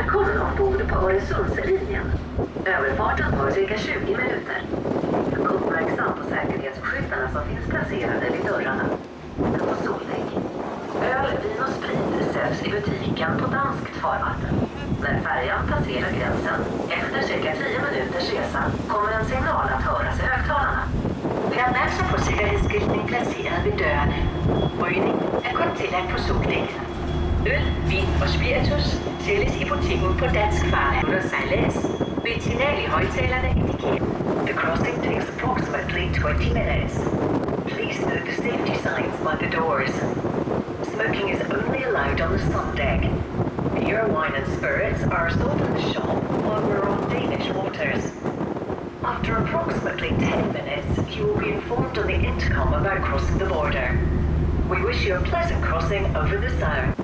Välkommen ombord på Öresundslinjen. Överfarten tar cirka 20 minuter. Uppmärksam på säkerhetsskyltarna som finns placerade vid dörrarna. På Soldäck. Öl, vin och sprit säljs i butiken på danskt farvatten. När färjan passerar gränsen, efter cirka 10 minuters resa, kommer en signal att höras i högtalarna. Pärnasser på sikkerhedsskiltning placeret ved dørene. Rygning er kun tilladt på Soldæk. Øl, vin og spiritus sælges i butikken på dansk farvand og sejlads. Ved et signal i højtalerne indikerer. The crossing takes approximately 20 minutes. Please note the safety signs by the doors. Smoking is only allowed on the sun deck. Beer, wine and spirits are sold in the shop while we're on Danish waters. After approximately 10 minutes, you will be informed on the intercom about crossing the border. We wish you a pleasant crossing over the Sound.